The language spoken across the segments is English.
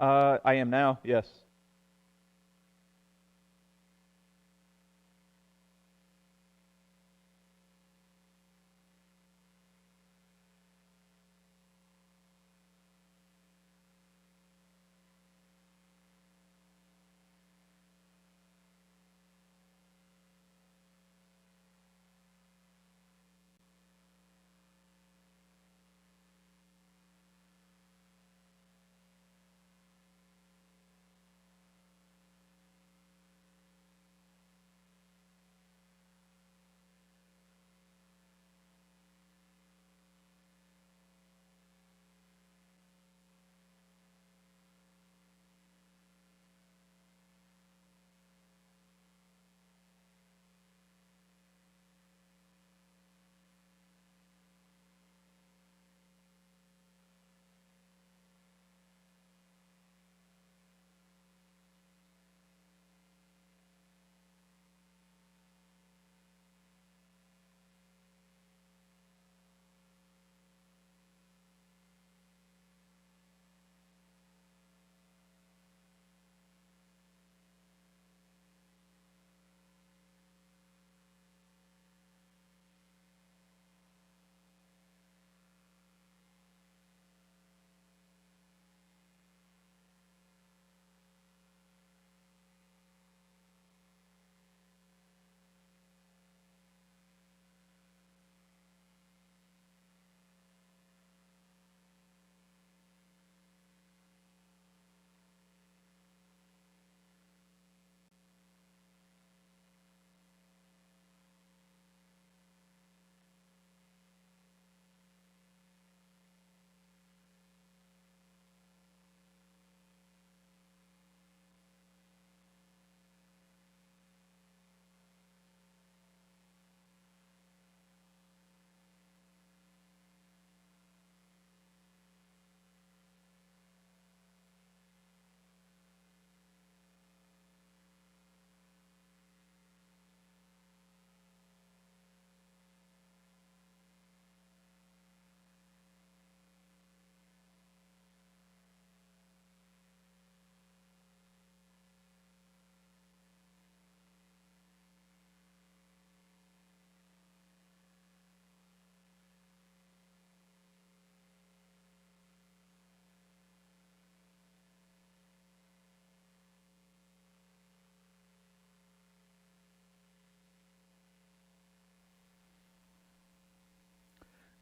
I am now, yes.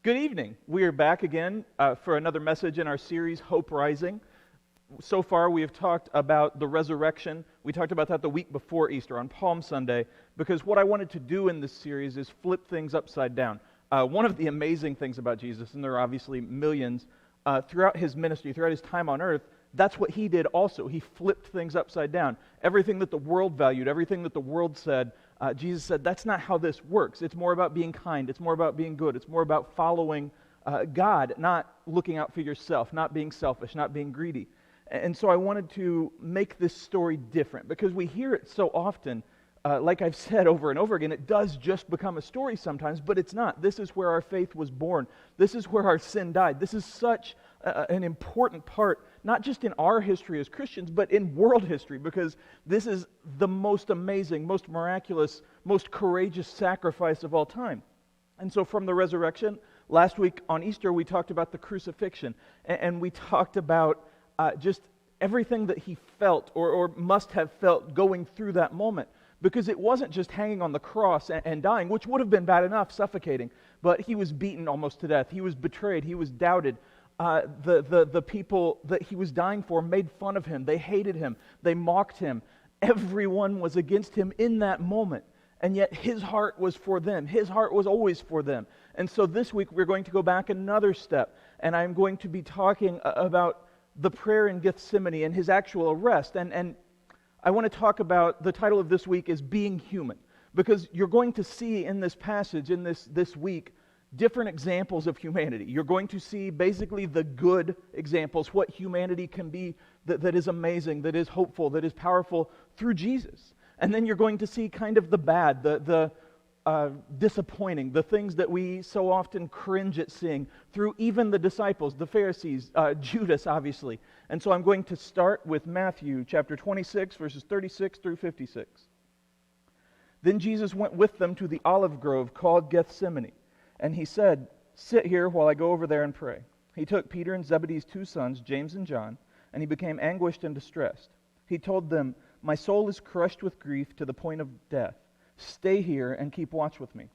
Good evening. We are back again for another message in our series, Hope Rising. So far, we have talked about the resurrection. We talked about that the week before Easter on Palm Sunday, because what I wanted to do in this series is flip things upside down. One of the amazing things about Jesus, and there are obviously millions, throughout his ministry, throughout his time on earth, that's what he did also. He flipped things upside down. Everything that the world valued, everything that the world said, Jesus said, that's not how this works. It's more about being kind. It's more about being good. It's more about following God, not looking out for yourself, not being selfish, not being greedy. And so I wanted to make this story different because we hear it so often. Like I've said over and over again, it does just become a story sometimes, but it's not. This is where our faith was born. This is where our sin died. This is such an important part, not just in our history as Christians, but in world history, because this is the most amazing, most miraculous, most courageous sacrifice of all time. And so from the resurrection, last week on Easter, we talked about the crucifixion, and we talked about just everything that he felt or must have felt going through that moment. Because it wasn't just hanging on the cross and dying, which would have been bad enough, suffocating, but he was beaten almost to death. He was betrayed. He was doubted. The people that he was dying for made fun of him. They hated him. They mocked him. Everyone was against him in that moment. And yet his heart was for them. His heart was always for them. And so this week we're going to go back another step. And I'm going to be talking about the prayer in Gethsemane and his actual arrest. And I want to talk about, the title of this week is Being Human, because you're going to see in this passage, in this week, different examples of humanity. You're going to see basically the good examples, what humanity can be that is amazing, that is hopeful, that is powerful through Jesus. And then you're going to see kind of the bad, the disappointing, the things that we so often cringe at seeing through even the disciples, the Pharisees, Judas, obviously. And so I'm going to start with Matthew chapter 26, verses 36 through 56. Then Jesus went with them to the olive grove called Gethsemane, and he said, "Sit here while I go over there and pray." He took Peter and Zebedee's two sons, James and John, and he became anguished and distressed. He told them, "My soul is crushed with grief to the point of death. Stay here and keep watch with me."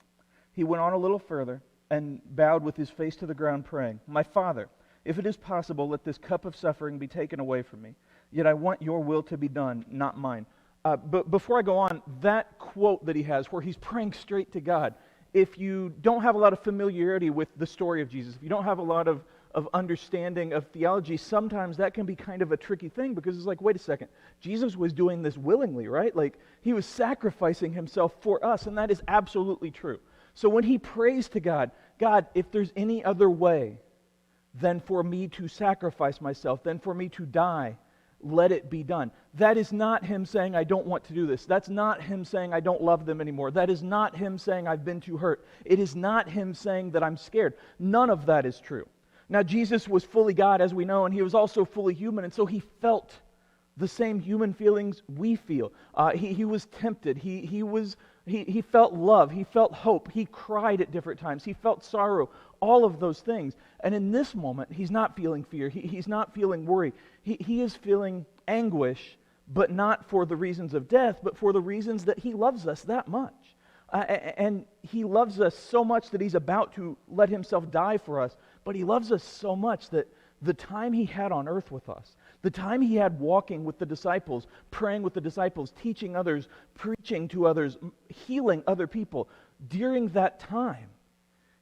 He went on a little further and bowed with his face to the ground, praying, "My Father, if it is possible, let this cup of suffering be taken away from me. Yet I want your will to be done, not mine." But before I go on, that quote that he has where he's praying straight to God, if you don't have a lot of familiarity with the story of Jesus, if you don't have a lot of understanding of theology, sometimes that can be kind of a tricky thing because it's like, wait a second, Jesus was doing this willingly, right? Like, he was sacrificing himself for us, and that is absolutely true. So when he prays to God, "God, if there's any other way than for me to sacrifice myself, than for me to die, let it be done." That is not him saying, "I don't want to do this." That's not him saying, "I don't love them anymore." That is not him saying, "I've been too hurt." It is not him saying that I'm scared. None of that is true. Now, Jesus was fully God, as we know, and he was also fully human, and so he felt the same human feelings we feel. He was tempted. He felt love. He felt hope. He cried at different times. He felt sorrow. All of those things. And in this moment, he's not feeling fear. He's not feeling worry. He is feeling anguish, but not for the reasons of death, but for the reasons that he loves us that much. And he loves us so much that he's about to let himself die for us. But he loves us so much that the time he had on earth with us, the time he had walking with the disciples, praying with the disciples, teaching others, preaching to others, healing other people, during that time,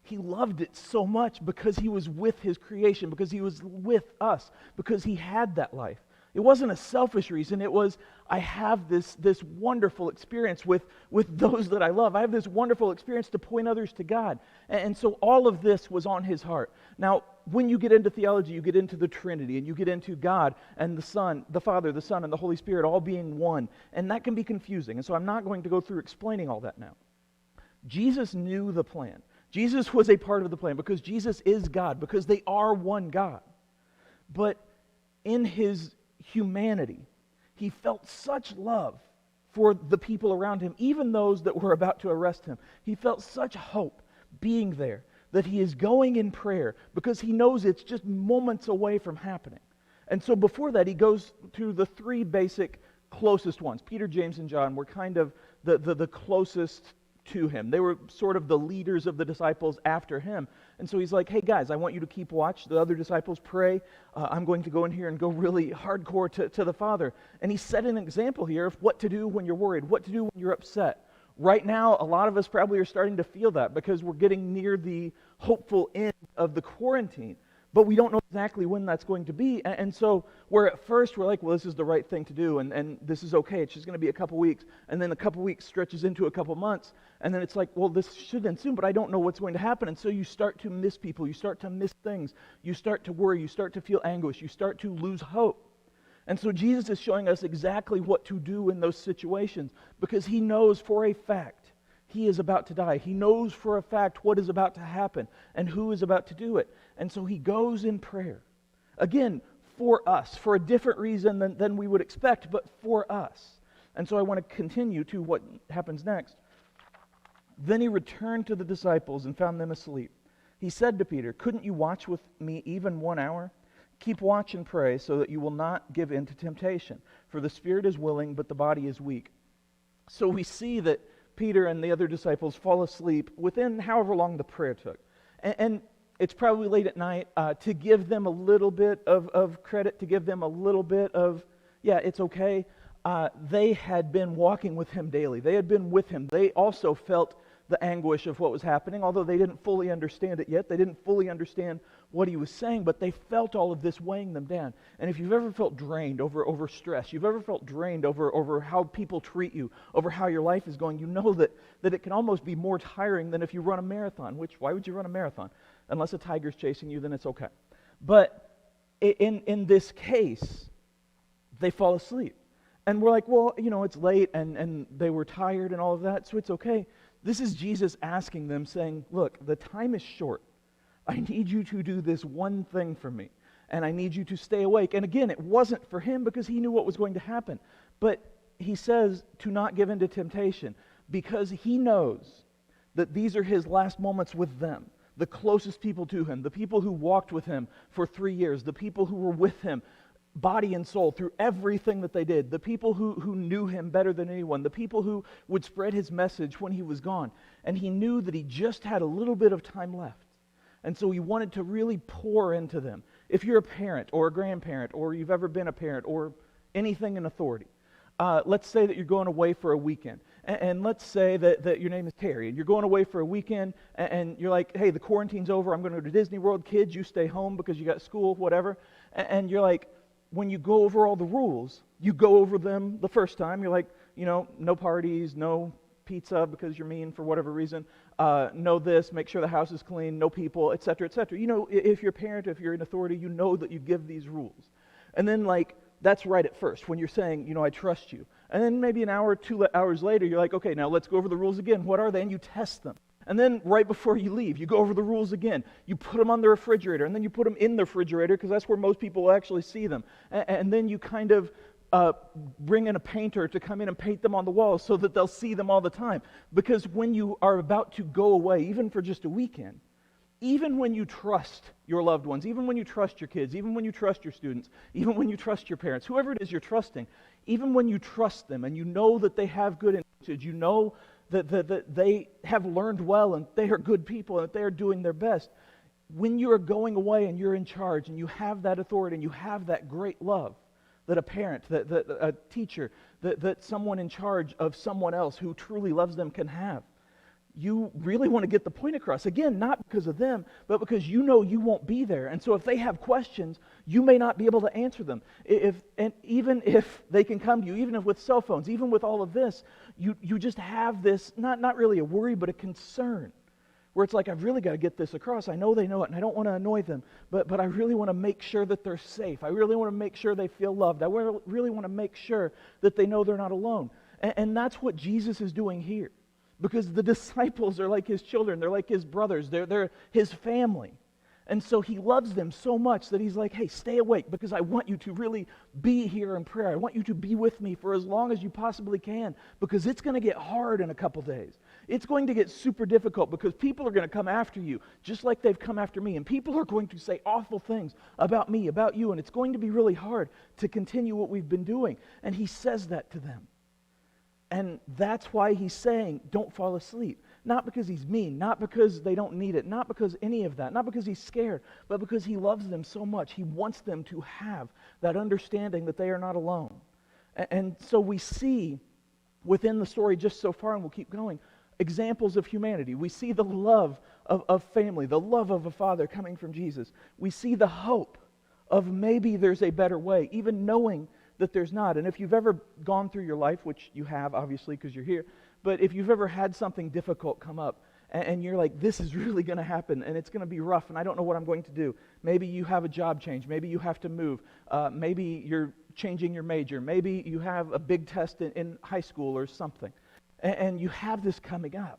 he loved it so much because he was with his creation, because he was with us, because he had that life. It wasn't a selfish reason. It was, I have this wonderful experience with those that I love. I have this wonderful experience to point others to God. And so all of this was on his heart. Now, when you get into theology, you get into the Trinity, and you get into God and the Son, the Father, the Son, and the Holy Spirit all being one. And that can be confusing. And so I'm not going to go through explaining all that now. Jesus knew the plan. Jesus was a part of the plan because Jesus is God, because they are one God. But in his humanity, he felt such love for the people around him, even those that were about to arrest him. He felt such hope being there that he is going in prayer because he knows it's just moments away from happening. And so before that, he goes to the three basic closest ones. Peter, James, and John were kind of the closest to him. They were sort of the leaders of the disciples after him. And so he's like, "Hey guys, I want you to keep watch. The other disciples pray. I'm going to go in here and go really hardcore to the Father." And he set an example here of what to do when you're worried, what to do when you're upset. Right now, a lot of us probably are starting to feel that because we're getting near the hopeful end of the quarantine. But we don't know exactly when that's going to be. And so where at first we're like, well, this is the right thing to do, and this is okay. It's just going to be a couple weeks. And then a couple weeks stretches into a couple months. And then it's like, well, this should end soon, but I don't know what's going to happen. And so you start to miss people. You start to miss things. You start to worry. You start to feel anguish. You start to lose hope. And so Jesus is showing us exactly what to do in those situations because he knows for a fact he is about to die. He knows for a fact what is about to happen and who is about to do it. And so he goes in prayer. Again, for us, for a different reason than we would expect, but for us. And so I want to continue to what happens next. Then he returned to the disciples and found them asleep. He said to Peter, "Couldn't you watch with me even 1 hour? Keep watch and pray so that you will not give in to temptation. For the spirit is willing, but the body is weak." So we see that Peter and the other disciples fall asleep within however long the prayer took. And it's probably late at night. To give them a little bit of credit, to give them a little bit of, yeah, it's okay. They had been walking with him daily. They had been with him. They also felt the anguish of what was happening, although they didn't fully understand it yet. They didn't fully understand what he was saying, but they felt all of this weighing them down. And if you've ever felt drained over stress, you've ever felt drained over how people treat you, over how your life is going, you know that it can almost be more tiring than if you run a marathon, which, why would you run a marathon? Unless a tiger's chasing you, then it's okay. But in this case, they fall asleep. And we're like, well, it's late, and they were tired and all of that, so it's okay. This is Jesus asking them, saying, look, the time is short. I need you to do this one thing for me, and I need you to stay awake. And again, it wasn't for him because he knew what was going to happen. But he says to not give in to temptation because he knows that these are his last moments with them, the closest people to him, the people who walked with him for 3 years, the people who were with him body and soul through everything that they did, the people who knew him better than anyone, the people who would spread his message when he was gone. And he knew that he just had a little bit of time left. And so he wanted to really pour into them. If you're a parent or a grandparent or you've ever been a parent or anything in authority, let's say that you're going away for a weekend. And let's say that your name is Carrie and you're going away for a weekend and you're like, hey, the quarantine's over. I'm going to go to Disney World. Kids, you stay home because you got school, whatever. And you're like, when you go over all the rules, you go over them the first time. You're like, no parties, no pizza because you're mean for whatever reason. No this, make sure the house is clean, no people, et cetera, et cetera. If you're a parent, if you're in authority, you know that you give these rules. And then that's right at first when you're saying, I trust you. And then maybe an hour or 2 hours later, you're like, okay, now let's go over the rules again. What are they? And you test them. And then right before you leave, you go over the rules again. You put them on the refrigerator, and then you put them in the refrigerator because that's where most people will actually see them. And then you kind of bring in a painter to come in and paint them on the walls so that they'll see them all the time. Because when you are about to go away, even for just a weekend, even when you trust your loved ones, even when you trust your kids, even when you trust your students, even when you trust your parents, whoever it is you're trusting, even when you trust them and you know that they have good intentions, you know that they have learned well and they are good people and that they are doing their best, when you are going away and you're in charge and you have that authority and you have that great love that a parent, that a teacher, that someone in charge of someone else who truly loves them can have, you really want to get the point across. Again, not because of them, but because you know you won't be there. And so if they have questions, you may not be able to answer them. And even if they can come to you, even if with cell phones, even with all of this, you just have this, not really a worry, but a concern. Where it's like, I've really got to get this across. I know they know it, and I don't want to annoy them, but I really want to make sure that they're safe. I really want to make sure they feel loved. I really want to make sure that they know they're not alone. And that's what Jesus is doing here. Because the disciples are like his children. They're like his brothers. They're his family. And so he loves them so much that he's like, hey, stay awake because I want you to really be here in prayer. I want you to be with me for as long as you possibly can because it's going to get hard in a couple days. It's going to get super difficult because people are going to come after you just like they've come after me. And people are going to say awful things about me, about you. And it's going to be really hard to continue what we've been doing. And he says that to them. And that's why he's saying, don't fall asleep. Not because he's mean, not because they don't need it, not because any of that, not because he's scared, but because he loves them so much. He wants them to have that understanding that they are not alone. And so we see within the story just so far, and we'll keep going, examples of humanity. We see the love of family, the love of a father coming from Jesus. We see the hope of maybe there's a better way, even knowing that there's not. And if you've ever gone through your life, which you have obviously because you're here, but if you've ever had something difficult come up and you're like, this is really going to happen and it's going to be rough and I don't know what I'm going to do. Maybe you have a job change. Maybe you have to move. Maybe you're changing your major. Maybe you have a big test in high school or something. And you have this coming up.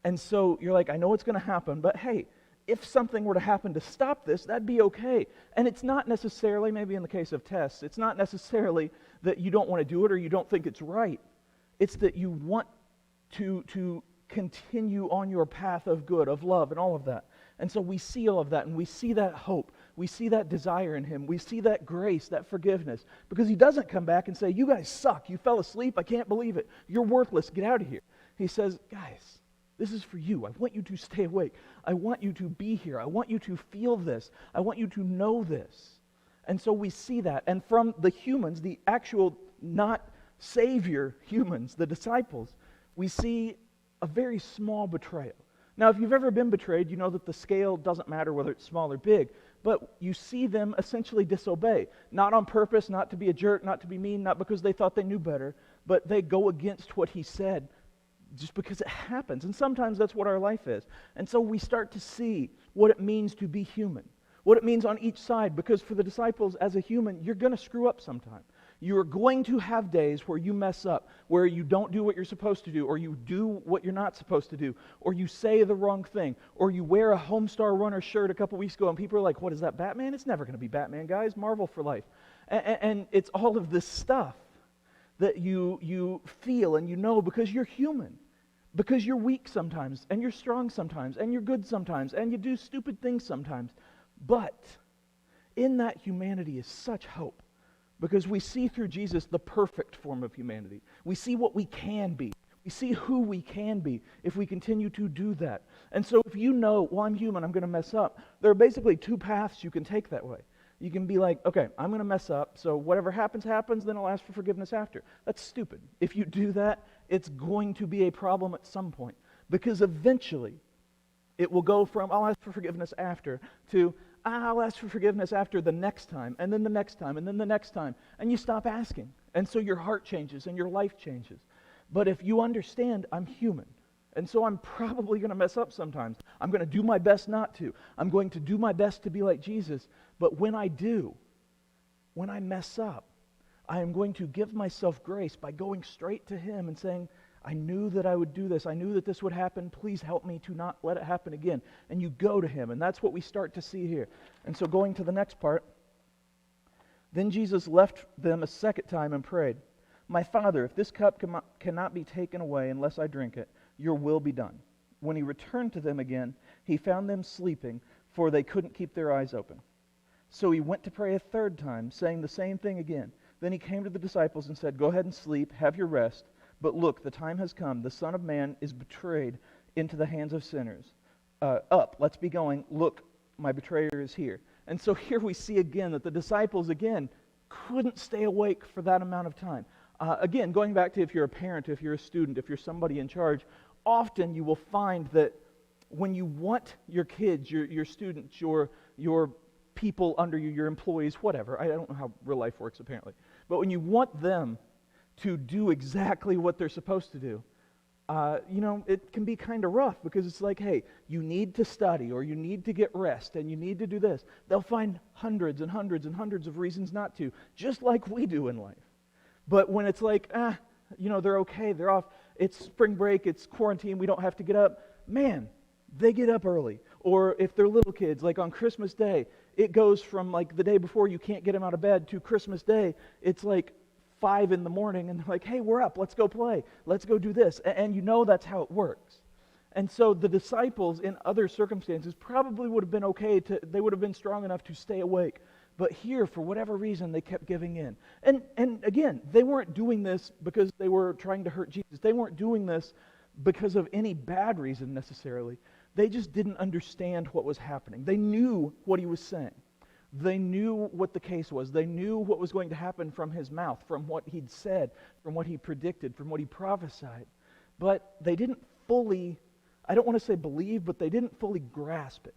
And so you're like, I know it's going to happen, but hey, if something were to happen to stop this, that'd be okay. And it's not necessarily, maybe in the case of tests, it's not necessarily that you don't want to do it or you don't think it's right. It's that you want to continue on your path of good, of love, and all of that. And so we see all of that, and we see that hope. We see that desire in him. We see that grace, that forgiveness. Because he doesn't come back and say, you guys suck. You fell asleep. I can't believe it. You're worthless. Get out of here. He says, guys, this is for you. I want you to stay awake. I want you to be here. I want you to feel this. I want you to know this. And so we see that. And from the humans, the actual not Savior humans, the disciples, we see a very small betrayal. Now, if you've ever been betrayed, you know that the scale doesn't matter whether it's small or big, but you see them essentially disobey. Not on purpose, not to be a jerk, not to be mean, not because they thought they knew better, but they go against what he said just because it happens. And sometimes that's what our life is. And so we start to see what it means to be human, what it means on each side, because for the disciples as a human, you're going to screw up sometime. You are going to have days where you mess up, where you don't do what you're supposed to do, or you do what you're not supposed to do, or you say the wrong thing, or you wear a Homestar Runner shirt a couple weeks ago and people are like, what is that, Batman? It's never going to be Batman, guys. Marvel for life. And it's all of this stuff that you feel and you know because you're human. Because you're weak sometimes, and you're strong sometimes, and you're good sometimes, and you do stupid things sometimes. But in that humanity is such hope. Because we see through Jesus the perfect form of humanity. We see what we can be. We see who we can be if we continue to do that. And so if you know, well, I'm human, I'm going to mess up, there are basically two paths you can take that way. You can be like, okay, I'm going to mess up, so whatever happens, happens, then I'll ask for forgiveness after. That's stupid. If you do that, it's going to be a problem at some point. Because eventually, it will go from, I'll ask for forgiveness after, to, I'll ask for forgiveness after the next time, and then the next time, and then the next time. And you stop asking. And so your heart changes, and your life changes. But if you understand, I'm human. And so I'm probably going to mess up sometimes. I'm going to do my best not to. I'm going to do my best to be like Jesus. But when I do, when I mess up, I am going to give myself grace by going straight to Him and saying, I knew that I would do this. I knew that this would happen. Please help me to not let it happen again. And you go to Him. And that's what we start to see here. And so going to the next part, then Jesus left them a second time and prayed, My Father, if this cup cannot be taken away unless I drink it, your will be done. When He returned to them again, He found them sleeping, for they couldn't keep their eyes open. So He went to pray a third time, saying the same thing again. Then He came to the disciples and said, Go ahead and sleep, have your rest. But look, the time has come. The Son of Man is betrayed into the hands of sinners. Up, let's be going. Look, my betrayer is here. And so here we see again that the disciples, again, couldn't stay awake for that amount of time. Again, going back to if you're a parent, if you're a student, if you're somebody in charge, often you will find that when you want your kids, your students, your people under you, your employees, whatever, I don't know how real life works apparently, but when you want them to do exactly what they're supposed to do, it can be kind of rough because it's like, hey, you need to study or you need to get rest and you need to do this. They'll find hundreds and hundreds and hundreds of reasons not to, just like we do in life. But when it's like, they're okay, they're off, it's spring break, it's quarantine, we don't have to get up, man, they get up early. Or if they're little kids, like on Christmas Day, it goes from like the day before you can't get them out of bed to Christmas Day, it's like 5 in the morning and they're like, hey, we're up, let's go play, let's go do this. And you know that's how it works. And so the disciples in other circumstances probably would have been okay, they would have been strong enough to stay awake. But here, for whatever reason, they kept giving in. And again, they weren't doing this because they were trying to hurt Jesus. They weren't doing this because of any bad reason necessarily. They just didn't understand what was happening. They knew what He was saying. They knew what the case was. They knew what was going to happen from His mouth, from what He'd said, from what He predicted, from what He prophesied. But they didn't fully, I don't want to say believe, but they didn't fully grasp it.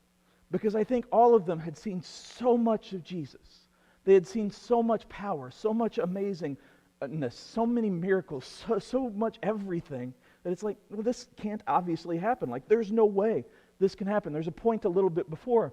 Because I think all of them had seen so much of Jesus. They had seen so much power, so much amazingness, so many miracles, so much everything, that it's like, well, this can't obviously happen. Like, there's no way this can happen. There's a point a little bit before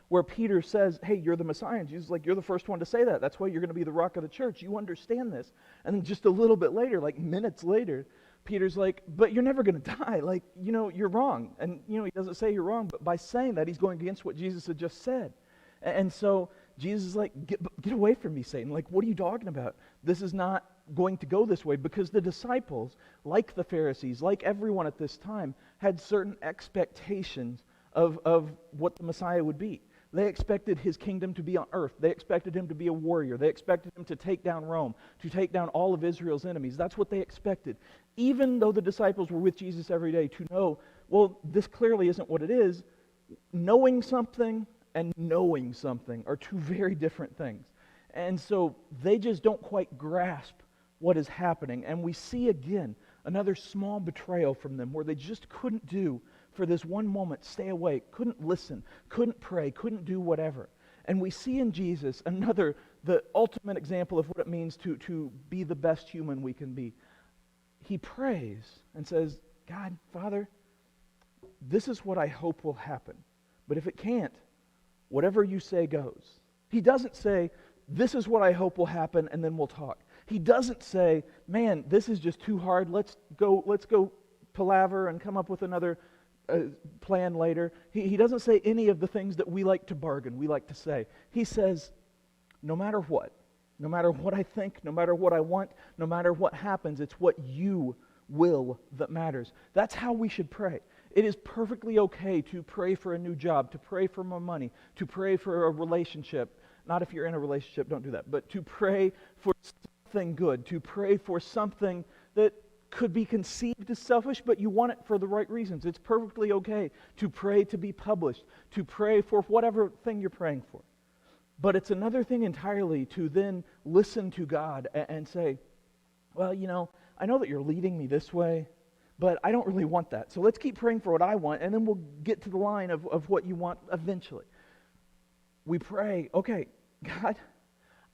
where Peter says, hey, you're the Messiah. And Jesus is like, you're the first one to say that. That's why you're going to be the rock of the church. You understand this. And then just a little bit later, like minutes later, Peter's like, but you're never going to die. Like, you're wrong. And, he doesn't say you're wrong, but by saying that, he's going against what Jesus had just said. And so Jesus is like, get away from me, Satan. Like, what are you talking about? This is not going to go this way, because the disciples, like the Pharisees, like everyone at this time, had certain expectations of what the Messiah would be. They expected His kingdom to be on earth. They expected Him to be a warrior. They expected Him to take down Rome, to take down all of Israel's enemies. That's what they expected. Even though the disciples were with Jesus every day, to know, well, this clearly isn't what it is, knowing something and knowing something are two very different things. And so they just don't quite grasp what is happening. And we see again another small betrayal from them where they just couldn't do for this one moment, stay awake, couldn't listen, couldn't pray, couldn't do whatever. And we see in Jesus the ultimate example of what it means to be the best human we can be. He prays and says, God, Father, this is what I hope will happen. But if it can't, whatever you say goes. He doesn't say, this is what I hope will happen, and then we'll talk. He doesn't say, man, this is just too hard, let's go palaver and come up with another plan later. He doesn't say any of the things that we like to bargain, we like to say. He says, no matter what I think, no matter what I want, no matter what happens, it's what you will that matters. That's how we should pray. It is perfectly okay to pray for a new job, to pray for more money, to pray for a relationship. Not if you're in a relationship, don't do that. But to pray for something good, to pray for something that could be conceived as selfish, but you want it for the right reasons. It's perfectly okay to pray to be published, to pray for whatever thing you're praying for. But it's another thing entirely to then listen to God and say, well, I know that you're leading me this way, but I don't really want that. So let's keep praying for what I want, and then we'll get to the line of what you want eventually. We pray, okay, God,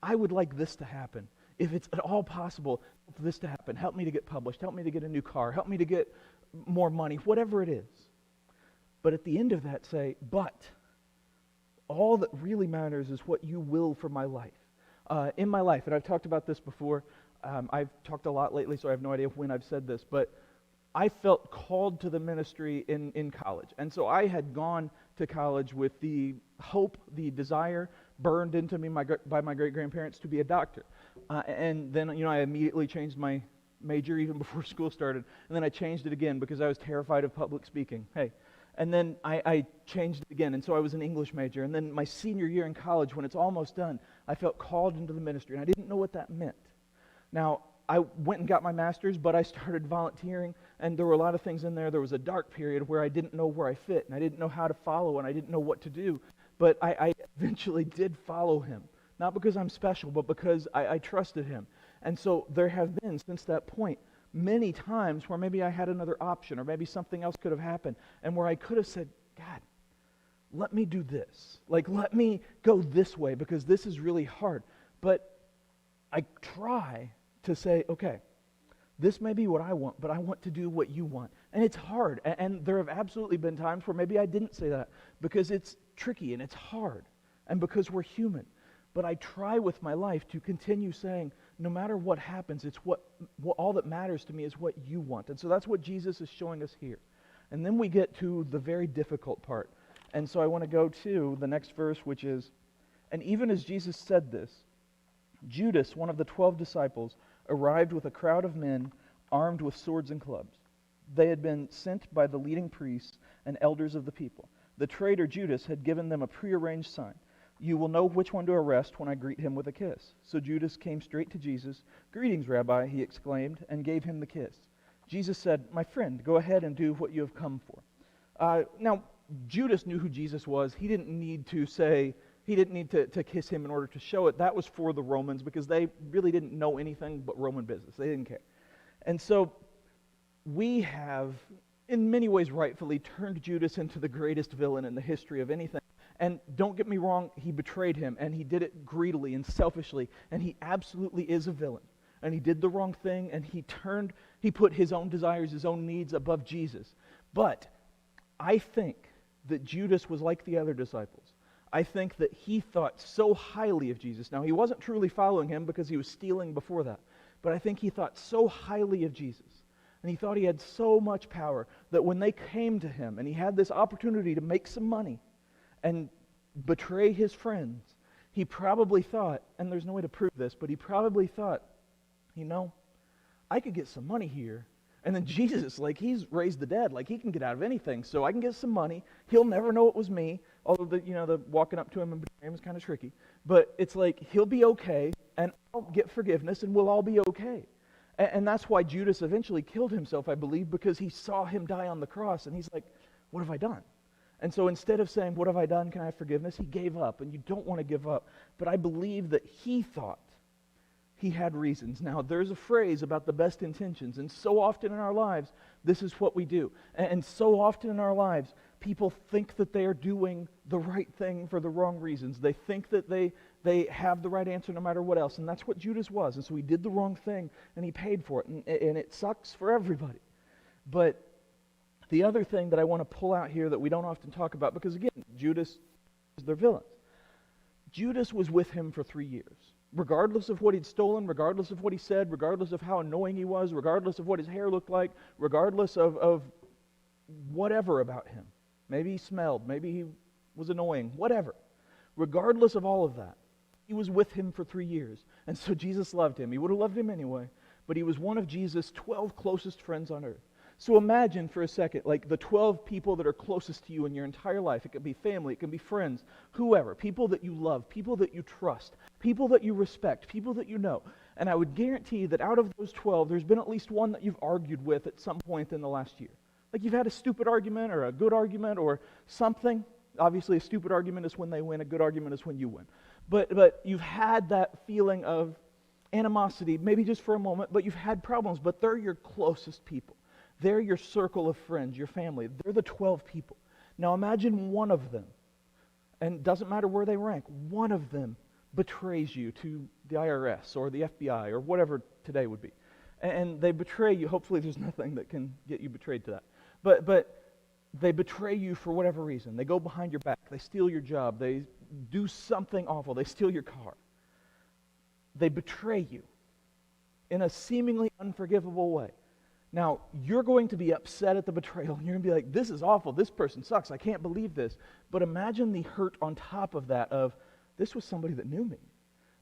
I would like this to happen. If it's at all possible for this to happen, help me to get published, help me to get a new car, help me to get more money, whatever it is. But at the end of that say, but all that really matters is what you will for my life. In my life, and I've talked about this before, I've talked a lot lately, so I have no idea when I've said this, but I felt called to the ministry in college. And so I had gone to college with the hope, the desire burned into me by my great-grandparents to be a doctor. And then, I immediately changed my major even before school started. And then I changed it again because I was terrified of public speaking. Hey. And then I changed it again, and so I was an English major. And then my senior year in college, when it's almost done, I felt called into the ministry, and I didn't know what that meant. Now, I went and got my master's, but I started volunteering, and there were a lot of things in there. There was a dark period where I didn't know where I fit, and I didn't know how to follow, and I didn't know what to do. But I eventually did follow him, not because I'm special, but because I trusted him. And so there have been, since that point, many times where maybe I had another option, or maybe something else could have happened, and where I could have said, God, let me do this. Let me go this way, because this is really hard. But I try to say, okay, this may be what I want, but I want to do what you want. And it's hard. And there have absolutely been times where maybe I didn't say that because it's tricky and it's hard and because we're human. But I try with my life to continue saying, no matter what happens, it's what all that matters to me is what you want. And so that's what Jesus is showing us here. And then we get to the very difficult part. And so I want to go to the next verse, which is, and even as Jesus said this, Judas, one of the 12 disciples, arrived with a crowd of men armed with swords and clubs. They had been sent by the leading priests and elders of the people. The traitor Judas had given them a prearranged sign. You will know which one to arrest when I greet him with a kiss. So Judas came straight to Jesus. Greetings, Rabbi, he exclaimed, and gave him the kiss. Jesus said, my friend, go ahead and do what you have come for. Now, Judas knew who Jesus was. He didn't need to kiss him in order to show it. That was for the Romans because they really didn't know anything but Roman business. They didn't care. And so we have, in many ways rightfully, turned Judas into the greatest villain in the history of anything. And don't get me wrong, he betrayed him, and he did it greedily and selfishly, and he absolutely is a villain. And he did the wrong thing, and he put his own desires, his own needs above Jesus. But I think that Judas was like the other disciples. I think that he thought so highly of Jesus. Now, he wasn't truly following him because he was stealing before that. But I think he thought so highly of Jesus. And he thought he had so much power that when they came to him and he had this opportunity to make some money and betray his friends, he probably thought, and there's no way to prove this, but he probably thought, I could get some money here. And then Jesus, he's raised the dead, he can get out of anything. So I can get some money. He'll never know it was me. Although the walking up to him and betraying him is kind of tricky. But it's he'll be okay, and I'll get forgiveness, and we'll all be okay. And that's why Judas eventually killed himself, I believe, because he saw him die on the cross, and he's like, what have I done? And so instead of saying, what have I done? Can I have forgiveness? He gave up, and you don't want to give up. But I believe that he thought he had reasons. Now, there's a phrase about the best intentions, and so often in our lives, this is what we do. And so often in our lives, people think that they are doing the right thing for the wrong reasons. They think that they have the right answer no matter what else, and that's what Judas was. And so he did the wrong thing, and he paid for it, and it sucks for everybody. But the other thing that I want to pull out here that we don't often talk about, because again, Judas is their villain. Judas was with him for 3 years. Regardless of what he'd stolen, regardless of what he said, regardless of how annoying he was, regardless of what his hair looked like, regardless of whatever about him. Maybe he smelled, maybe he was annoying, whatever. Regardless of all of that, he was with him for 3 years. And so Jesus loved him. He would have loved him anyway, but he was one of Jesus' 12 closest friends on earth. So imagine for a second, like the 12 people that are closest to you in your entire life. It could be family, it can be friends, whoever, people that you love, people that you trust, people that you respect, people that you know. And I would guarantee that out of those 12, there's been at least one that you've argued with at some point in the last year. Like you've had a stupid argument or a good argument or something. Obviously, a stupid argument is when they win, a good argument is when you win. But you've had that feeling of animosity, maybe just for a moment, but you've had problems, but they're your closest people. They're your circle of friends, your family. They're the 12 people. Now imagine one of them, and it doesn't matter where they rank, one of them betrays you to the IRS or the FBI or whatever today would be. And they betray you. Hopefully there's nothing that can get you betrayed to that. But they betray you for whatever reason. They go behind your back. They steal your job. They do something awful. They steal your car. They betray you in a seemingly unforgivable way. Now, you're going to be upset at the betrayal, and you're going to be like, this is awful, this person sucks, I can't believe this. But imagine the hurt on top of that of, this was somebody that knew me.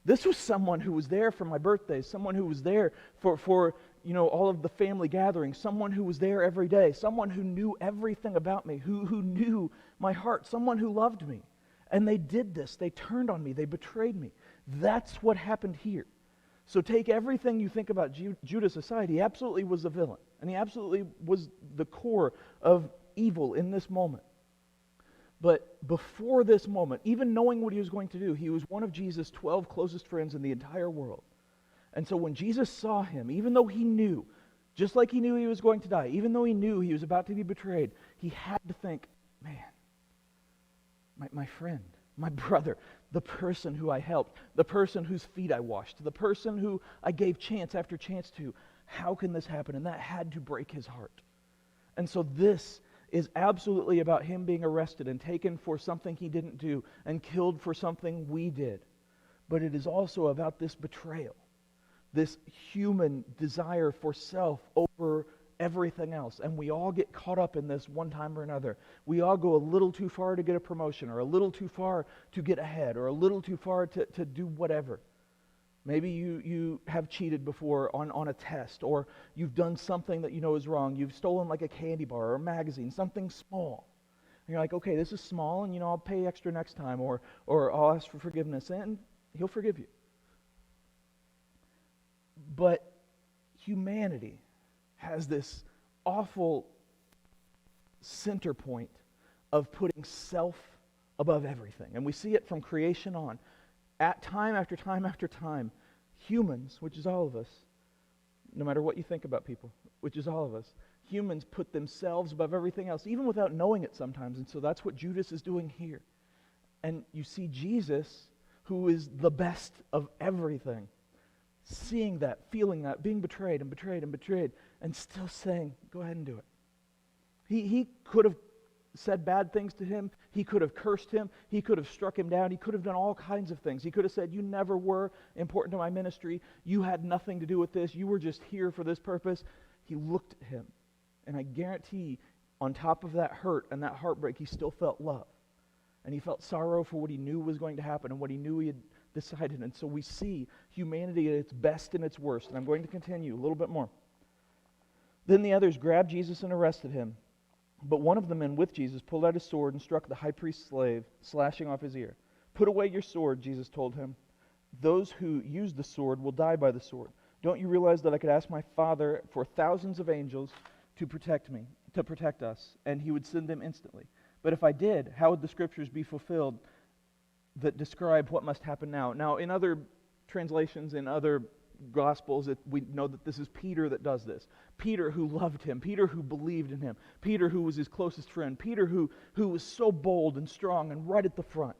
This was someone who was there for my birthdays, someone who was there for all of the family gatherings, someone who was there every day, someone who knew everything about me, who knew my heart, someone who loved me. And they did this, they turned on me, they betrayed me. That's what happened here. So take everything you think about Judas aside, he absolutely was a villain. And he absolutely was the core of evil in this moment. But before this moment, even knowing what he was going to do, he was one of Jesus' 12 closest friends in the entire world. And so when Jesus saw him, even though he knew, just like he knew he was going to die, even though he knew he was about to be betrayed, he had to think, man, my friend, my brother, the person who I helped, the person whose feet I washed, the person who I gave chance after chance to, how can this happen? And that had to break his heart. And so this is absolutely about him being arrested and taken for something he didn't do and killed for something we did. But it is also about this betrayal, this human desire for self over everything else. And we all get caught up in this one time or another. We all go a little too far to get a promotion, or a little too far to get ahead, or a little too far to do whatever. Maybe you have cheated before on a test, or you've done something that you know is wrong. You've stolen like a candy bar or a magazine, something small. And you're like, okay, this is small, and I'll pay extra next time, or I'll ask for forgiveness, and he'll forgive you. But humanity has this awful center point of putting self above everything. And we see it from creation on. At time after time after time, humans, which is all of us, no matter what you think about people, which is all of us, humans put themselves above everything else, even without knowing it sometimes. And so that's what Judas is doing here. And you see Jesus, who is the best of everything, seeing that, feeling that, being betrayed and betrayed and betrayed, and still saying, go ahead and do it. He could have said bad things to him. He could have cursed him. He could have struck him down. He could have done all kinds of things. He could have said, you never were important to my ministry. You had nothing to do with this. You were just here for this purpose. He looked at him, and I guarantee on top of that hurt and that heartbreak, he still felt love. And he felt sorrow for what he knew was going to happen and what he knew he had decided. And so we see humanity at its best and its worst. And I'm going to continue a little bit more. Then the others grabbed Jesus and arrested him. But one of the men with Jesus pulled out his sword and struck the high priest's slave, slashing off his ear. Put away your sword, Jesus told him. Those who use the sword will die by the sword. Don't you realize that I could ask my Father for thousands of angels to protect me, to protect us, and he would send them instantly? But if I did, how would the scriptures be fulfilled that describe what must happen now? Now, in other translations, in other Gospels, we know that this is Peter that does this. Peter who loved him. Peter who believed in him. Peter who was his closest friend. Peter who was so bold and strong and right at the front.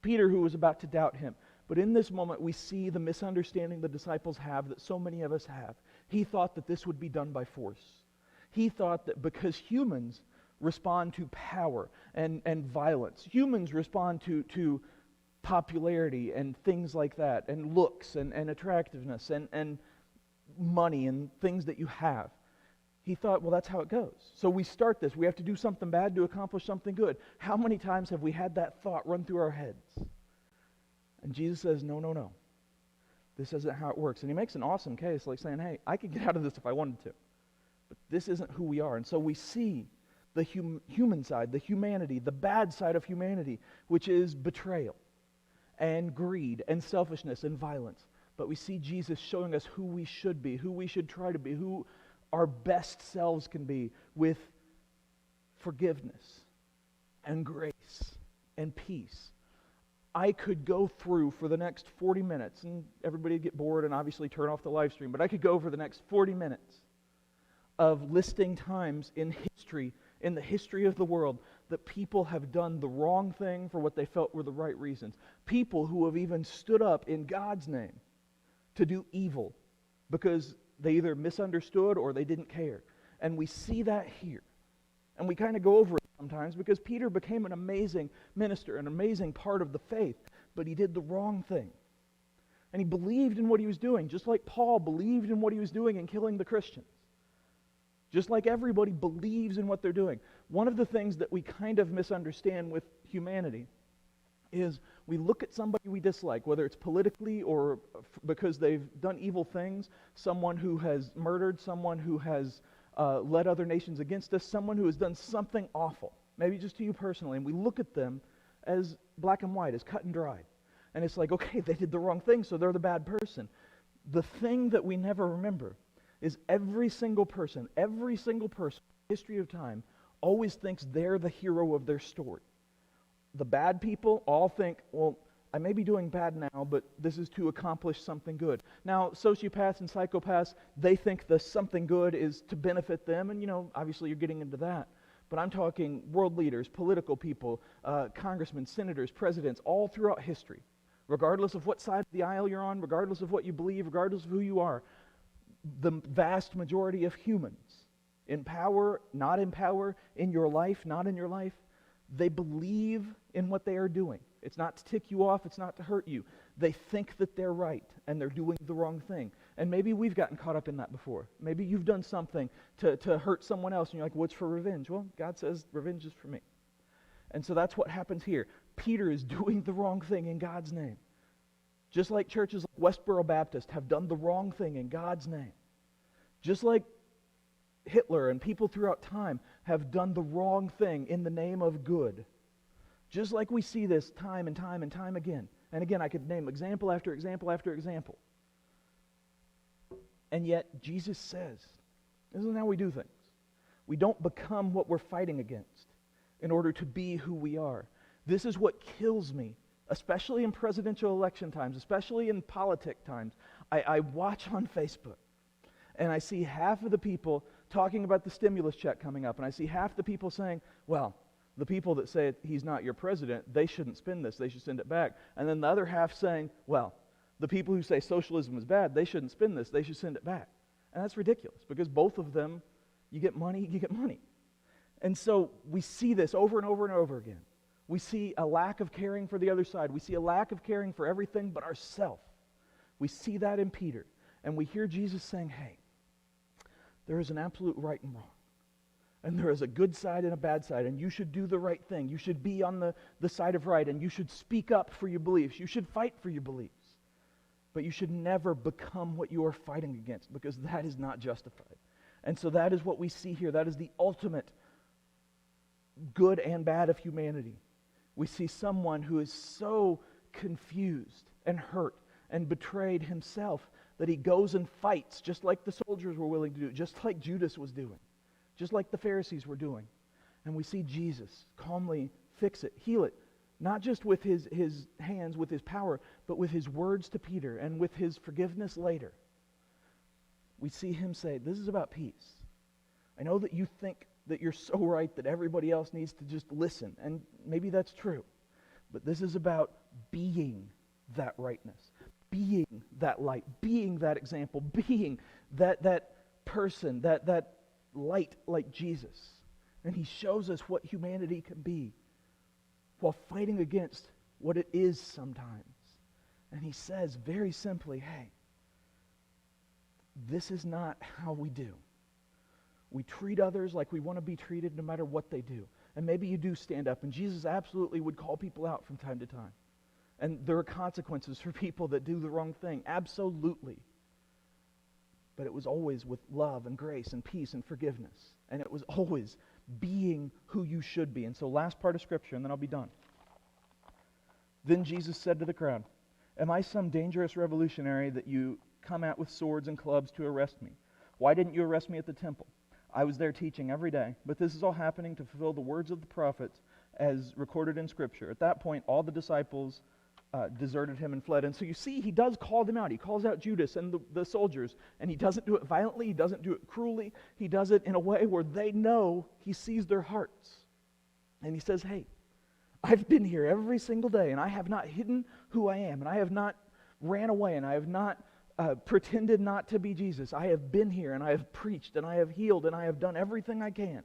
Peter who was about to doubt him. But in this moment, we see the misunderstanding the disciples have that so many of us have. He thought that this would be done by force. He thought that because humans respond to power and violence, humans respond to popularity and things like that, and looks and attractiveness and money and things that you have. He thought, well, that's how it goes. So we start this. We have to do something bad to accomplish something good. How many times have we had that thought run through our heads? And Jesus says, no, no, no. This isn't how it works. And he makes an awesome case, like saying, hey, I could get out of this if I wanted to. But this isn't who we are. And so we see the human side, the humanity, the bad side of humanity, which is betrayal and greed and selfishness and violence. But we see Jesus showing us who we should be, who we should try to be, who our best selves can be, with forgiveness and grace and peace. I could go through for the next 40 minutes, and everybody would get bored and obviously turn off the live stream, but I could go for the next 40 minutes of listing times in history, in the history of the world, that people have done the wrong thing for what they felt were the right reasons. People who have even stood up in God's name to do evil because they either misunderstood or they didn't care. And we see that here. And we kind of go over it sometimes because Peter became an amazing minister, an amazing part of the faith, but he did the wrong thing. And he believed in what he was doing, just like Paul believed in what he was doing in killing the Christians. Just like everybody believes in what they're doing. One of the things that we kind of misunderstand with humanity is we look at somebody we dislike, whether it's politically or because they've done evil things, someone who has murdered, someone who has led other nations against us, someone who has done something awful, maybe just to you personally, and we look at them as black and white, as cut and dried. And it's like, okay, they did the wrong thing, so they're the bad person. The thing that we never remember is every single person in the history of time always thinks they're the hero of their story. The bad people all think, well, I may be doing bad now, but this is to accomplish something good. Now, sociopaths and psychopaths, they think the something good is to benefit them, and obviously you're getting into that. But I'm talking world leaders, political people, congressmen, senators, presidents, all throughout history. Regardless of what side of the aisle you're on, regardless of what you believe, regardless of who you are, the vast majority of humans, in power, not in power, in your life, not in your life, they believe in what they are doing. It's not to tick you off, it's not to hurt you. They think that they're right, and they're doing the wrong thing. And maybe we've gotten caught up in that before. Maybe you've done something to hurt someone else, and you're like, what's for revenge? Well, God says revenge is for me. And so that's what happens here. Peter is doing the wrong thing in God's name. Just like churches like Westboro Baptist have done the wrong thing in God's name. Just like Hitler and people throughout time have done the wrong thing in the name of good. Just like we see this time and time and time again. And again, I could name example after example after example. And yet, Jesus says, this isn't how we do things. We don't become what we're fighting against in order to be who we are. This is what kills me, especially in presidential election times, especially in politic times. I watch on Facebook, and I see half of the people talking about the stimulus check coming up, and I see half the people saying, well, the people that say he's not your president, they shouldn't spend this, they should send it back. And then the other half saying, well, the people who say socialism is bad, they shouldn't spend this, they should send it back. And that's ridiculous, because both of them, you get money, you get money. And so we see this over and over and over again. We see a lack of caring for the other side. We see a lack of caring for everything but ourselves. We see that in Peter. And we hear Jesus saying, hey, there is an absolute right and wrong. And there is a good side and a bad side, and you should do the right thing. You should be on the side of right, and you should speak up for your beliefs. You should fight for your beliefs. But you should never become what you are fighting against, because that is not justified. And so that is what we see here. That is the ultimate good and bad of humanity. We see someone who is so confused and hurt and betrayed himself that he goes and fights, just like the soldiers were willing to do, just like Judas was doing. Just like the Pharisees were doing. And we see Jesus calmly fix it, heal it, not just with his hands, with his power, but with his words to Peter and with his forgiveness later. We see him say, this is about peace. I know that you think that you're so right that everybody else needs to just listen, and maybe that's true. But this is about being that rightness, being that light, being that example, being that person, that light like Jesus. And he shows us what humanity can be while fighting against what it is sometimes. And he says very simply, hey, this is not how we do. We treat others like we want to be treated no matter what they do. And maybe you do stand up, and Jesus absolutely would call people out from time to time. And there are consequences for people that do the wrong thing, absolutely. But it was always with love and grace and peace and forgiveness. And it was always being who you should be. And so last part of Scripture, and then I'll be done. Then Jesus said to the crowd, "Am I some dangerous revolutionary that you come at with swords and clubs to arrest me? Why didn't you arrest me at the temple? I was there teaching every day, but this is all happening to fulfill the words of the prophets as recorded in Scripture." At that point, all the disciples deserted him and fled. And so you see, he does call them out. He calls out Judas and the soldiers, and he doesn't do it violently. He doesn't do it cruelly. He does it in a way where they know he sees their hearts. And he says, hey, I've been here every single day, and I have not hidden who I am, and I have not ran away, and I have not pretended not to be Jesus. I have been here, and I have preached, and I have healed, and I have done everything I can.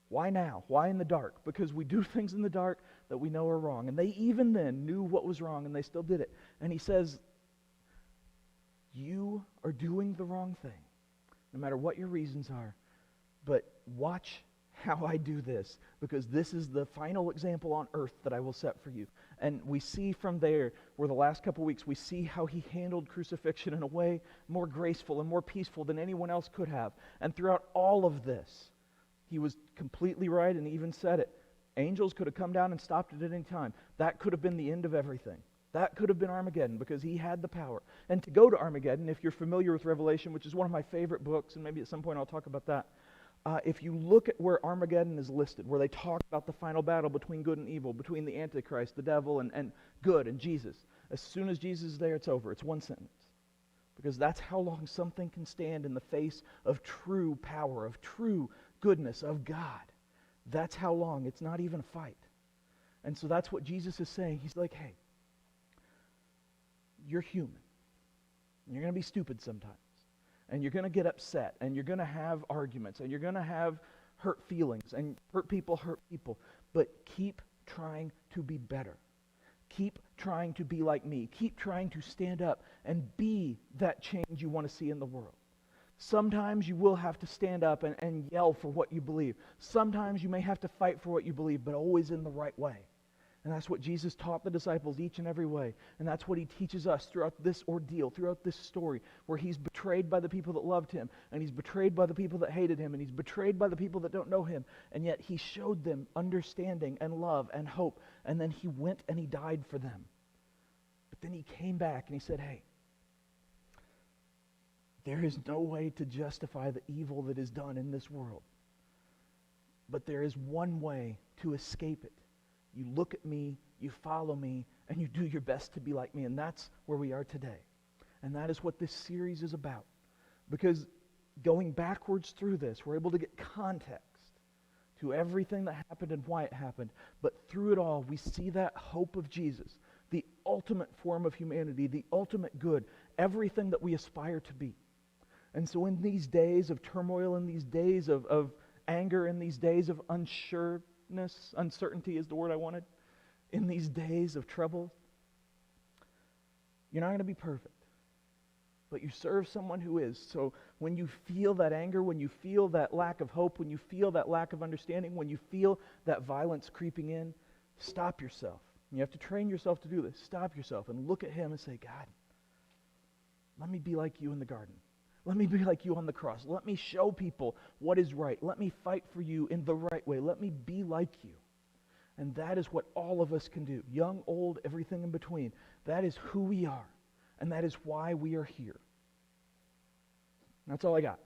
Why now? Why in the dark? Because we do things in the dark that we know are wrong. And they even then knew what was wrong, and they still did it. And he says, you are doing the wrong thing, no matter what your reasons are. But watch how I do this, because this is the final example on earth that I will set for you. And we see from there, where the last couple weeks, we see how he handled crucifixion in a way more graceful and more peaceful than anyone else could have. And throughout all of this, he was completely right, and even said it. Angels could have come down and stopped it at any time. That could have been the end of everything. That could have been Armageddon, because he had the power. And to go to Armageddon, if you're familiar with Revelation, which is one of my favorite books, and maybe at some point I'll talk about that, if you look at where Armageddon is listed, where they talk about the final battle between good and evil, between the Antichrist, the devil, and good, and Jesus, as soon as Jesus is there, it's over. It's one sentence. Because that's how long something can stand in the face of true power, of true goodness, of God. That's how long. It's not even a fight. And so that's what Jesus is saying. He's like, hey, you're human. You're going to be stupid sometimes. And you're going to get upset. And you're going to have arguments. And you're going to have hurt feelings. And hurt people. But keep trying to be better. Keep trying to be like me. Keep trying to stand up and be that change you want to see in the world. Sometimes you will have to stand up and yell for what you believe. Sometimes you may have to fight for what you believe, but always in the right way. And that's what Jesus taught the disciples each and every way. And that's what he teaches us throughout this ordeal, throughout this story, where he's betrayed by the people that loved him, and he's betrayed by the people that hated him, and he's betrayed by the people that don't know him. And yet he showed them understanding and love and hope. And then he went and he died for them. But then he came back and he said, hey, there is no way to justify the evil that is done in this world. But there is one way to escape it. You look at me, you follow me, and you do your best to be like me. And that's where we are today. And that is what this series is about. Because going backwards through this, we're able to get context to everything that happened and why it happened. But through it all, we see that hope of Jesus, the ultimate form of humanity, the ultimate good, everything that we aspire to be. And so in these days of turmoil, in these days of anger, in these days of uncertainty is the word I wanted, in these days of trouble, you're not going to be perfect. But you serve someone who is. So when you feel that anger, when you feel that lack of hope, when you feel that lack of understanding, when you feel that violence creeping in, stop yourself. You have to train yourself to do this. Stop yourself and look at him and say, God, let me be like you in the garden. Let me be like you on the cross. Let me show people what is right. Let me fight for you in the right way. Let me be like you. And that is what all of us can do. Young, old, everything in between. That is who we are. And that is why we are here. That's all I got.